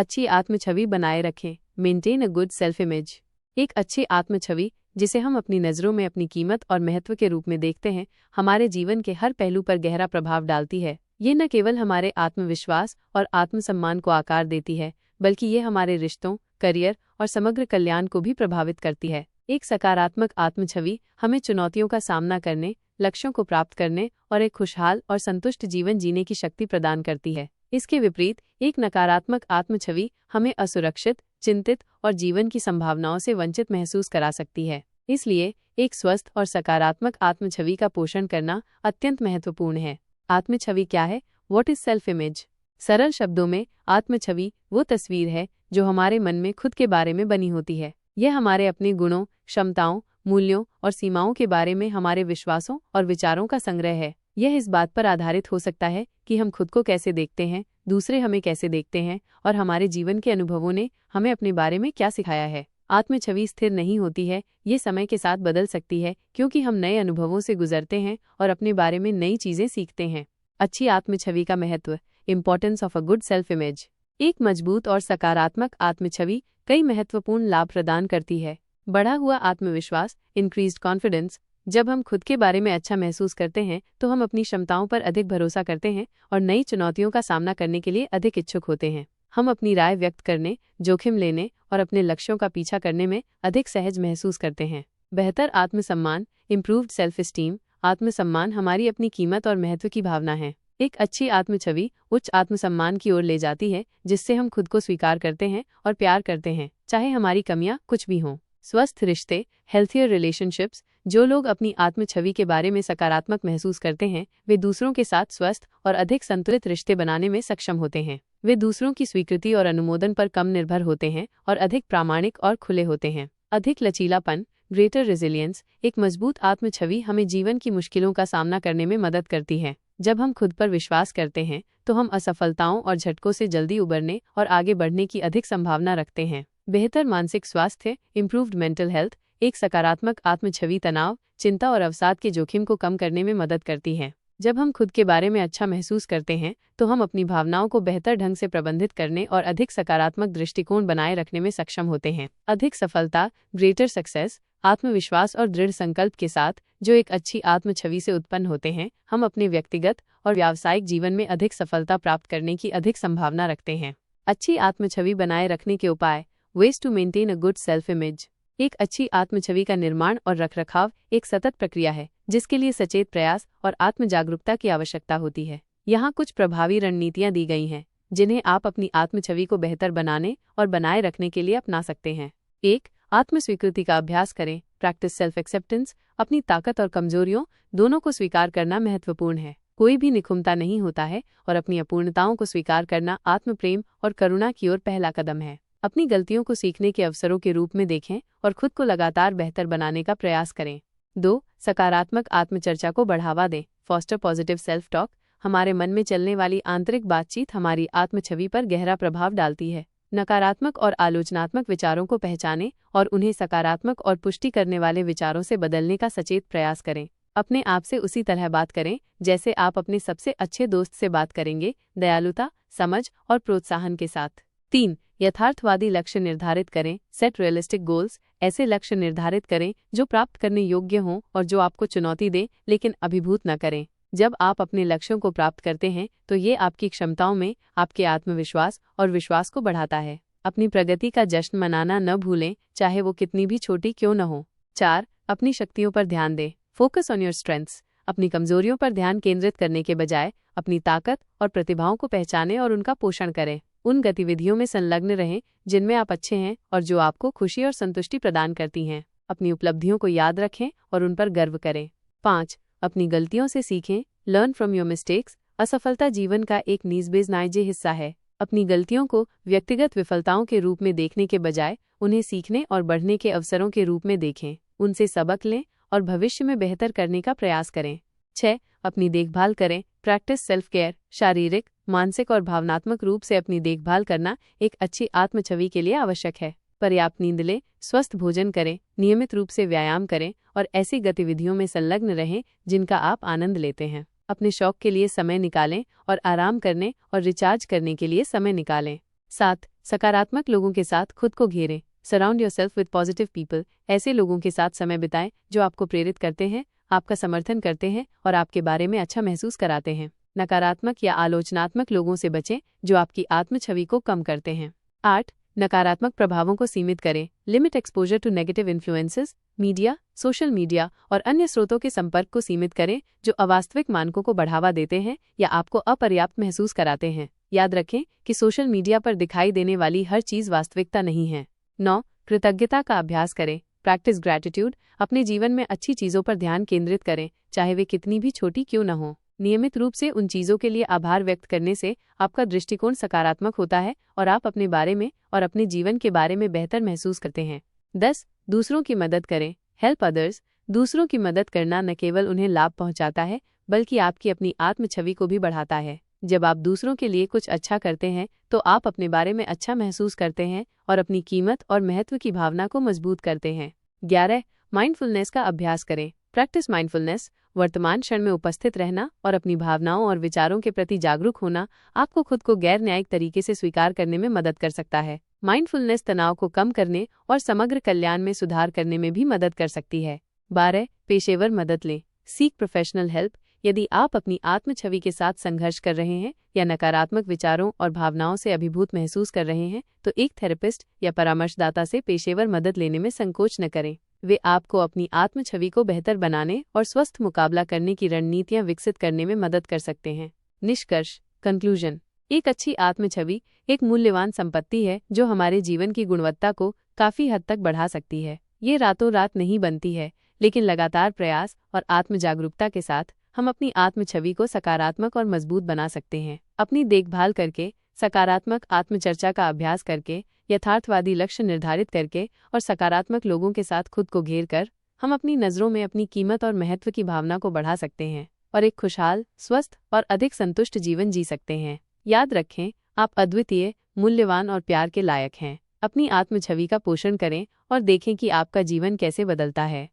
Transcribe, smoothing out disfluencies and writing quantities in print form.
अच्छी आत्म छवि बनाए रखें। Maintain a good self image. एक अच्छी आत्म छवि, जिसे हम अपनी नज़रों में अपनी कीमत और महत्व के रूप में देखते हैं, हमारे जीवन के हर पहलू पर गहरा प्रभाव डालती है। ये न केवल हमारे आत्मविश्वास और आत्मसम्मान को आकार देती है, बल्कि ये हमारे रिश्तों, करियर और समग्र कल्याण को भी प्रभावित करती है। एक सकारात्मक आत्म छवि हमें चुनौतियों का सामना करने, लक्ष्यों को प्राप्त करने और एक खुशहाल और संतुष्ट जीवन जीने की शक्ति प्रदान करती है। इसके विपरीत, एक नकारात्मक आत्म छवि हमें असुरक्षित, चिंतित और जीवन की संभावनाओं से वंचित महसूस करा सकती है। इसलिए एक स्वस्थ और सकारात्मक आत्म छवि का पोषण करना अत्यंत महत्वपूर्ण है। आत्म छवि क्या है? What is self image? सरल शब्दों में, आत्म छवि वो तस्वीर है जो हमारे मन में खुद के बारे में बनी होती है। यह हमारे अपने गुणों, क्षमताओं, मूल्यों और सीमाओं के बारे में हमारे विश्वासों और विचारों का संग्रह है। यह इस बात पर आधारित हो सकता है कि हम खुद को कैसे देखते हैं, दूसरे हमें कैसे देखते हैं और हमारे जीवन के अनुभवों ने हमें अपने बारे में क्या सिखाया है। आत्म छवि स्थिर नहीं होती है, ये समय के साथ बदल सकती है, क्योंकि हम नए अनुभवों से गुजरते हैं और अपने बारे में नई चीजें सीखते हैं। अच्छी आत्म छवि का महत्व। Importance of a good self image. एक मजबूत और सकारात्मक आत्म छवि कई महत्वपूर्ण लाभ प्रदान करती है। बढ़ा हुआ आत्मविश्वास, इंक्रीज्ड कॉन्फिडेंस। जब हम खुद के बारे में अच्छा महसूस करते हैं तो हम अपनी क्षमताओं पर अधिक भरोसा करते हैं और नई चुनौतियों का सामना करने के लिए अधिक इच्छुक होते हैं। हम अपनी राय व्यक्त करने, जोखिम लेने और अपने लक्ष्यों का पीछा करने में अधिक सहज महसूस करते हैं। बेहतर आत्मसम्मान, इम्प्रूव्ड सेल्फ एस्टीम। आत्मसम्मान हमारी अपनी कीमत और महत्व की भावना है। एक अच्छी आत्म छवि उच्च आत्मसम्मान की ओर ले जाती है, जिससे हम खुद को स्वीकार करते हैं और प्यार करते हैं, चाहे हमारी कमियां कुछ भी हों। स्वस्थ रिश्ते, हेल्थियर रिलेशनशिप्स। जो लोग अपनी आत्म छवि के बारे में सकारात्मक महसूस करते हैं, वे दूसरों के साथ स्वस्थ और अधिक संतुलित रिश्ते बनाने में सक्षम होते हैं। वे दूसरों की स्वीकृति और अनुमोदन पर कम निर्भर होते हैं और अधिक प्रामाणिक और खुले होते हैं। अधिक लचीलापन, ग्रेटर रेजिलियंस। एक मजबूत आत्म छवि हमें जीवन की मुश्किलों का सामना करने में मदद करती है। जब हम खुद पर विश्वास करते हैं तो हम असफलताओं और झटकों से जल्दी उबरने और आगे बढ़ने की अधिक संभावना रखते हैं। बेहतर मानसिक स्वास्थ्य, इम्प्रूव्ड मेंटल हेल्थ। एक सकारात्मक आत्म छवि तनाव, चिंता और अवसाद के जोखिम को कम करने में मदद करती है। जब हम खुद के बारे में अच्छा महसूस करते हैं तो हम अपनी भावनाओं को बेहतर ढंग से प्रबंधित करने और अधिक सकारात्मक दृष्टिकोण बनाए रखने में सक्षम होते हैं। अधिक सफलता, ग्रेटर सक्सेस। आत्मविश्वास और दृढ़ संकल्प के साथ जो एक अच्छी आत्म छवि से उत्पन्न होते हैं, हम अपने व्यक्तिगत और व्यावसायिक जीवन में अधिक सफलता प्राप्त करने की अधिक संभावना रखते हैं। अच्छी आत्म छवि बनाए रखने के उपाय। Ways to maintain a good self image. एक अच्छी आत्म छवि का निर्माण और रखरखाव एक सतत प्रक्रिया है, जिसके लिए सचेत प्रयास और आत्म जागरूकता की आवश्यकता होती है। यहाँ कुछ प्रभावी रणनीतियाँ दी गई हैं, जिन्हें आप अपनी आत्म छवि को बेहतर बनाने और बनाए रखने के लिए अपना सकते हैं। 1. आत्म स्वीकृति का अभ्यास करें। Practice self acceptance. अपनी ताकत और कमजोरियों दोनों को स्वीकार करना महत्वपूर्ण है। कोई भी निखुमता नहीं होता है और अपनी अपूर्णताओं को स्वीकार करना आत्म प्रेम और करुणा की ओर पहला कदम है। अपनी गलतियों को सीखने के अवसरों के रूप में देखें और खुद को लगातार बेहतर बनाने का प्रयास करें। 2. सकारात्मक आत्मचर्चा को बढ़ावा दें। Foster positive self talk. हमारे मन में चलने वाली आंतरिक बातचीत हमारी आत्म छवि पर गहरा प्रभाव डालती है। नकारात्मक और आलोचनात्मक विचारों को पहचानें और उन्हें सकारात्मक और पुष्टि करने वाले विचारों से बदलने का सचेत प्रयास करें। अपने आप से उसी तरह बात करें जैसे आप अपने सबसे अच्छे दोस्त से बात करेंगे, दयालुता, समझ और प्रोत्साहन के साथ। 3. यथार्थवादी लक्ष्य निर्धारित करें। Set realistic goals. ऐसे लक्ष्य निर्धारित करें जो प्राप्त करने योग्य हों और जो आपको चुनौती दें लेकिन अभिभूत न करें। जब आप अपने लक्ष्यों को प्राप्त करते हैं तो ये आपकी क्षमताओं में आपके आत्मविश्वास और विश्वास को बढ़ाता है। अपनी प्रगति का जश्न मनाना न भूलें, चाहे वो कितनी भी छोटी क्यों न हो। 4. अपनी शक्तियों पर ध्यान दें। Focus on your strengths. अपनी कमजोरियों पर ध्यान केंद्रित करने के बजाय अपनी ताकत और प्रतिभाओं को पहचानें और उनका पोषण करें। उन गतिविधियों में संलग्न रहें जिनमें आप अच्छे हैं और जो आपको खुशी और संतुष्टि प्रदान करती हैं। अपनी उपलब्धियों को याद रखें और उन पर गर्व करें। 5. अपनी गलतियों से सीखें। Learn from your mistakes. असफलता जीवन का एक निज़ हिस्सा है। अपनी गलतियों को व्यक्तिगत विफलताओं के रूप में देखने के बजाय उन्हें सीखने और बढ़ने के अवसरों के रूप में देखें। उनसे सबक लें और भविष्य में बेहतर करने का प्रयास करें। 6. अपनी देखभाल करें। Practice self care. शारीरिक, मानसिक और भावनात्मक रूप से अपनी देखभाल करना एक अच्छी आत्म छवि के लिए आवश्यक है। पर्याप्त नींद लें, स्वस्थ भोजन करें, नियमित रूप से व्यायाम करें और ऐसी गतिविधियों में संलग्न रहें जिनका आप आनंद लेते हैं। अपने शौक के लिए समय निकालें और आराम करने और रिचार्ज करने के लिए समय निकालें। 7. सकारात्मक लोगों के साथ खुद को घेरें। Surround yourself with positive people. ऐसे लोगों के साथ समय बिताएं जो आपको प्रेरित करते हैं, आपका समर्थन करते हैं और आपके बारे में अच्छा महसूस कराते हैं। नकारात्मक या आलोचनात्मक लोगों से बचें जो आपकी आत्म छवि को कम करते हैं। 8. नकारात्मक प्रभावों को सीमित करें। Limit exposure to negative influences. Media, social media और अन्य स्रोतों के संपर्क को सीमित करें जो अवास्तविक मानकों को बढ़ावा देते हैं या आपको अपर्याप्त महसूस कराते हैं। याद रखें कि सोशल मीडिया पर दिखाई देने वाली हर चीज़ वास्तविकता नहीं है। 9. कृतज्ञता का अभ्यास करें। Practice gratitude. अपने जीवन में अच्छी चीज़ों पर ध्यान केंद्रित करें, चाहे वे कितनी भी छोटी क्यों न हो। नियमित रूप से उन चीज़ों के लिए आभार व्यक्त करने से आपका दृष्टिकोण सकारात्मक होता है और आप अपने बारे में और अपने जीवन के बारे में बेहतर महसूस करते हैं। 10. दूसरों की मदद करें। Help others. दूसरों की मदद करना न केवल उन्हें लाभ पहुंचाता है बल्कि आपकी अपनी आत्म छवि को भी बढ़ाता है। जब आप दूसरों के लिए कुछ अच्छा करते हैं तो आप अपने बारे में अच्छा महसूस करते हैं और अपनी कीमत और महत्व की भावना को मजबूत करते हैं। 11. माइंडफुलनेस का अभ्यास करें। Practice mindfulness. वर्तमान क्षण में उपस्थित रहना और अपनी भावनाओं और विचारों के प्रति जागरूक होना आपको खुद को गैर न्यायिक तरीके से स्वीकार करने में मदद कर सकता है। माइंडफुलनेस तनाव को कम करने और समग्र कल्याण में सुधार करने में भी मदद कर सकती है। 12. पेशेवर मदद लें। Seek professional help. यदि आप अपनी आत्म छवि के साथ संघर्ष कर रहे हैं या नकारात्मक विचारों और भावनाओं से अभिभूत महसूस कर रहे हैं तो एक थेरेपिस्ट या परामर्शदाता से पेशेवर मदद लेने में संकोच न करें। वे आपको अपनी आत्म छवि को बेहतर बनाने और स्वस्थ मुकाबला करने की रणनीतियां विकसित करने में मदद कर सकते हैं। निष्कर्ष, कंक्लूजन। एक अच्छी आत्म छवि एक मूल्यवान संपत्ति है जो हमारे जीवन की गुणवत्ता को काफी हद तक बढ़ा सकती है। ये रातों रात नहीं बनती है, लेकिन लगातार प्रयास और आत्म जागरूकता के साथ हम अपनी आत्म छवि को सकारात्मक और मजबूत बना सकते हैं। अपनी देखभाल करके, सकारात्मक आत्मचर्चा का अभ्यास करके, यथार्थवादी लक्ष्य निर्धारित करके और सकारात्मक लोगों के साथ खुद को घेर कर हम अपनी नज़रों में अपनी कीमत और महत्व की भावना को बढ़ा सकते हैं और एक खुशहाल, स्वस्थ और अधिक संतुष्ट जीवन जी सकते हैं। याद रखें, आप अद्वितीय, मूल्यवान और प्यार के लायक हैं। अपनी आत्म छवि का पोषण करें और देखें कि आपका जीवन कैसे बदलता है।